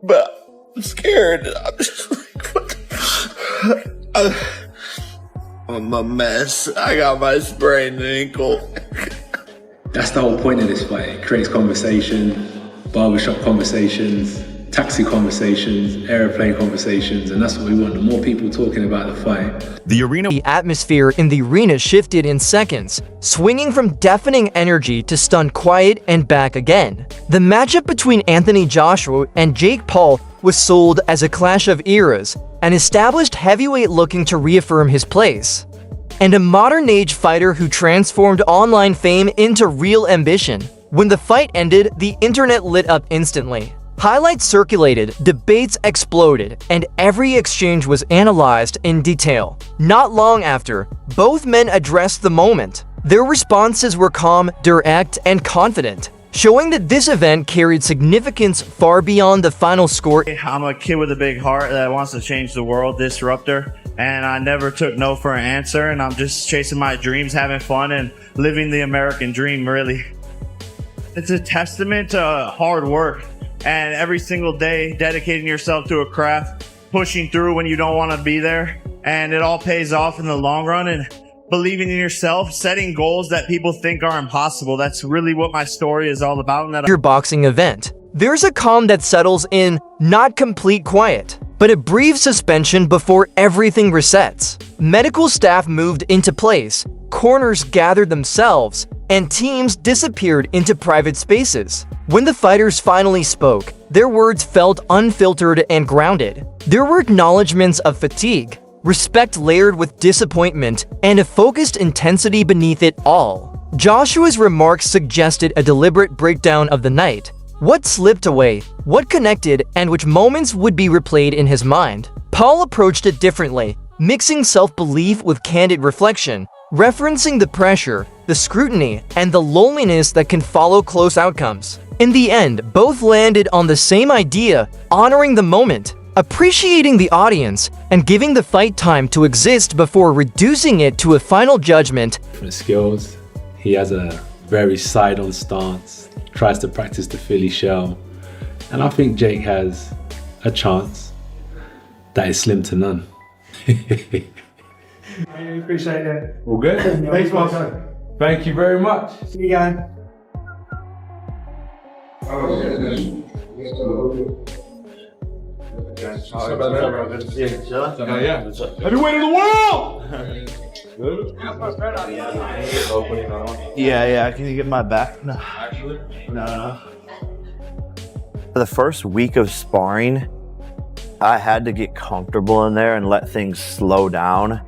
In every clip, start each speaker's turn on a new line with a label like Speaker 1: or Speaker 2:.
Speaker 1: but I'm scared. I'm just like, what I'm a mess. I got my sprained ankle.
Speaker 2: That's the whole point of this fight. It creates conversation, barbershop conversations, taxi conversations, airplane conversations, and that's what we want. The more people talking about the fight.
Speaker 3: The atmosphere in the arena shifted in seconds, swinging from deafening energy to stunned quiet and back again. The matchup between Anthony Joshua and Jake Paul was sold as a clash of eras, an established heavyweight looking to reaffirm his place, and a modern-age fighter who transformed online fame into real ambition. When the fight ended, the internet lit up instantly. Highlights circulated, debates exploded, and every exchange was analyzed in detail. Not long after, both men addressed the moment. Their responses were calm, direct, and confident, showing that this event carried significance far beyond the final score.
Speaker 4: I'm a kid with a big heart that wants to change the world, disruptor, and I never took no for an answer, and I'm just chasing my dreams, having fun, and living the American dream, really. It's a testament to hard work and every single day dedicating yourself to a craft, pushing through when you don't want to be there, and it all pays off in the long run, and believing in yourself, setting goals that people think are impossible. That's really what my story is all about. And
Speaker 3: Your boxing event. There's a calm that settles in, not complete quiet, but a brief suspension before everything resets. Medical staff moved into place, corners gathered themselves, and teams disappeared into private spaces. When the fighters finally spoke, their words felt unfiltered and grounded. There were acknowledgments of fatigue, respect layered with disappointment, and a focused intensity beneath it all. Joshua's remarks suggested a deliberate breakdown of the night. What slipped away, what connected, and which moments would be replayed in his mind. Paul approached it differently, mixing self-belief with candid reflection, referencing the pressure, the scrutiny, and the loneliness that can follow close outcomes. In the end, both landed on the same idea, honoring the moment, appreciating the audience, and giving the fight time to exist before reducing it to a final judgment.
Speaker 2: Different skills. He has a very side-on stance, tries to practice the Philly shell, and I think Jake has a chance that is slim to none.
Speaker 5: I appreciate that.
Speaker 2: All good?
Speaker 5: Thanks, boss.
Speaker 2: Thank you very much.
Speaker 5: See you guys.
Speaker 2: Heavyweight of the world!
Speaker 4: Yeah, can you get my back? No. No. For the first week of sparring, I had to get comfortable in there and let things slow down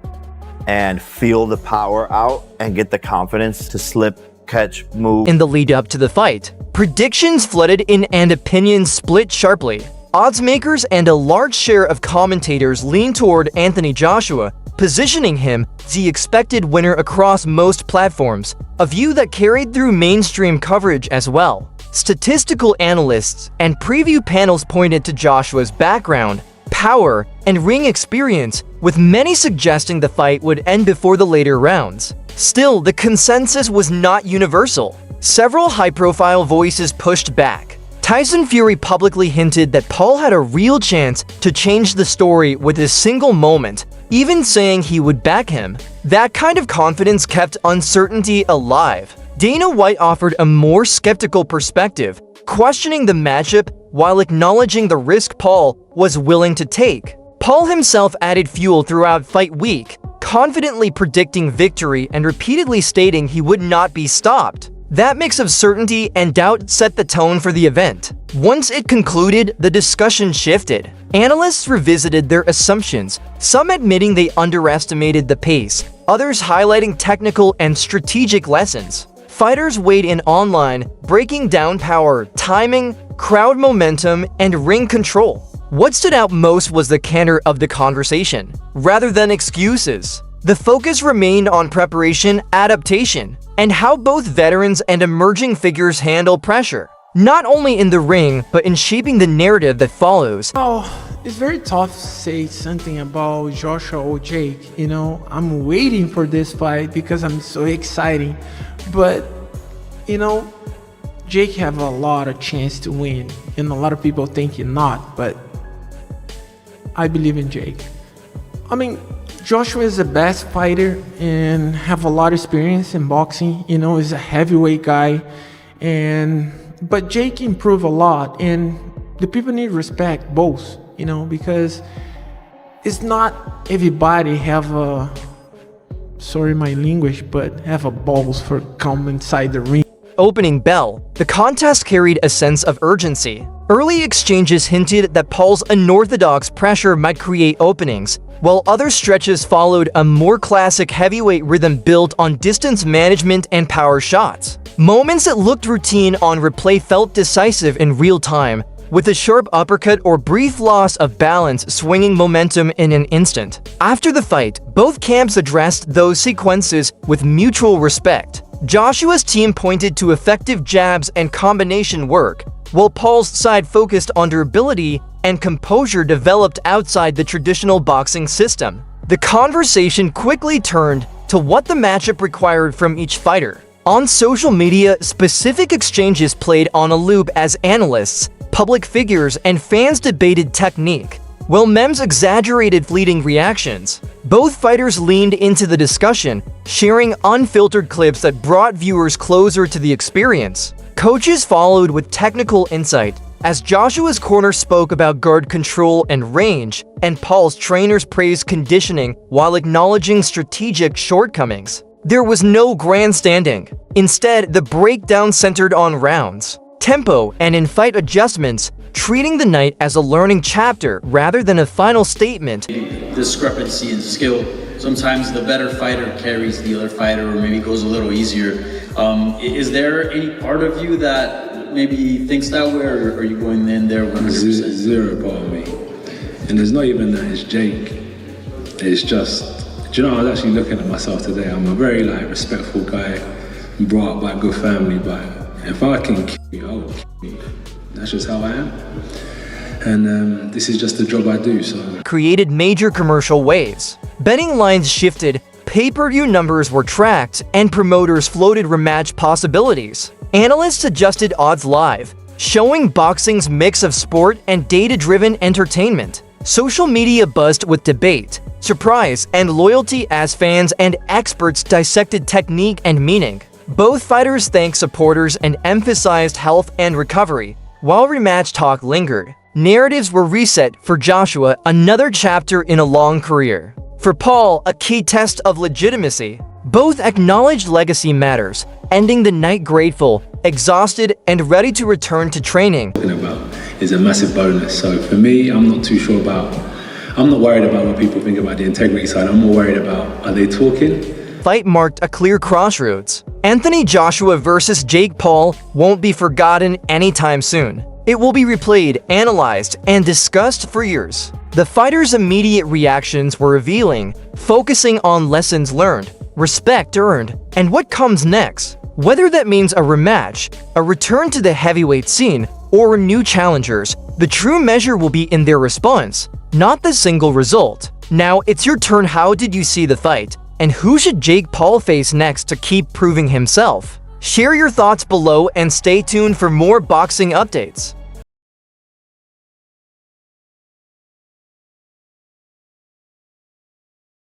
Speaker 4: and feel the power out and get the confidence to slip, catch, move.
Speaker 3: In the lead up to the fight, predictions flooded in and opinions split sharply. Odds makers and a large share of commentators leaned toward Anthony Joshua, positioning him as the expected winner across most platforms, a view that carried through mainstream coverage as well. Statistical analysts and preview panels pointed to Joshua's background, power, and ring experience, with many suggesting the fight would end before the later rounds. Still, the consensus was not universal. Several high-profile voices pushed back. Tyson Fury publicly hinted that Paul had a real chance to change the story with a single moment, even saying he would back him. That kind of confidence kept uncertainty alive. Dana White offered a more skeptical perspective, questioning the matchup while acknowledging the risk Paul was willing to take. Paul himself added fuel throughout fight week, confidently predicting victory and repeatedly stating he would not be stopped. That mix of certainty and doubt set the tone for the event. Once it concluded, the discussion shifted. Analysts revisited their assumptions, some admitting they underestimated the pace, others highlighting technical and strategic lessons. Fighters weighed in online, breaking down power, timing, crowd momentum, and ring control. What stood out most was the candor of the conversation, rather than excuses. The focus remained on preparation, adaptation, and how both veterans and emerging figures handle pressure, not only in the ring, but in shaping the narrative that follows.
Speaker 5: Oh, it's very tough to say something about Joshua or Jake. You know, I'm waiting for this fight because I'm so exciting. But, you know, Jake have a lot of chance to win, and a lot of people think he not, but I believe in Jake. I mean, Joshua is the best fighter and have a lot of experience in boxing. You know, he's a heavyweight guy, but Jake improved a lot, and the people need to respect both. You know, because it's not everybody have a, sorry my language, but have a balls for come inside the ring.
Speaker 3: Opening bell, the contest carried a sense of urgency. Early exchanges hinted that Paul's unorthodox pressure might create openings, while other stretches followed a more classic heavyweight rhythm built on distance management and power shots. Moments that looked routine on replay felt decisive in real time, with a sharp uppercut or brief loss of balance swinging momentum in an instant. After the fight, both camps addressed those sequences with mutual respect. Joshua's team pointed to effective jabs and combination work, while Paul's side focused on durability and composure developed outside the traditional boxing system. The conversation quickly turned to what the matchup required from each fighter. On social media, specific exchanges played on a loop as analysts, public figures, and fans debated technique, while memes exaggerated fleeting reactions. Both fighters leaned into the discussion, sharing unfiltered clips that brought viewers closer to the experience. Coaches followed with technical insight, as Joshua's corner spoke about guard control and range, and Paul's trainers praised conditioning while acknowledging strategic shortcomings. There was no grandstanding. Instead, the breakdown centered on rounds, tempo, and in-fight adjustments, treating the night as a learning chapter rather than a final statement.
Speaker 6: Discrepancy in skill. Sometimes the better fighter carries the other fighter, or maybe goes a little easier. Is there any part of you that maybe thinks that way, or are you going in there 100%?
Speaker 2: Zero part of me. And it's not even that it's Jake. It's just, do you know, I was actually looking at myself today. I'm a very respectful guy, brought up by a good family, but if I can kill you, I will kill you. That's just how I am. And this is just the job I do, so.
Speaker 3: Created major commercial waves. Betting lines shifted, pay-per-view numbers were tracked, and promoters floated rematch possibilities. Analysts adjusted odds live, showing boxing's mix of sport and data-driven entertainment. Social media buzzed with debate, surprise, and loyalty as fans and experts dissected technique and meaning. Both fighters thanked supporters and emphasized health and recovery, while rematch talk lingered. Narratives were reset for Joshua, another chapter in a long career. For Paul, a key test of legitimacy. Both acknowledged legacy matters, ending the night grateful, exhausted, and ready to return to training.
Speaker 2: About is a massive bonus. So for me, I'm not worried about what people think about the integrity side. I'm more worried about, are they talking?
Speaker 3: Fight marked a clear crossroads. Anthony Joshua versus Jake Paul won't be forgotten anytime soon. It will be replayed, analyzed, and discussed for years. The fighters' immediate reactions were revealing, focusing on lessons learned, respect earned, and what comes next. Whether that means a rematch, a return to the heavyweight scene, or new challengers, the true measure will be in their response, not the single result. Now, it's your turn. How did you see the fight? And who should Jake Paul face next to keep proving himself? Share your thoughts below and stay tuned for more boxing updates.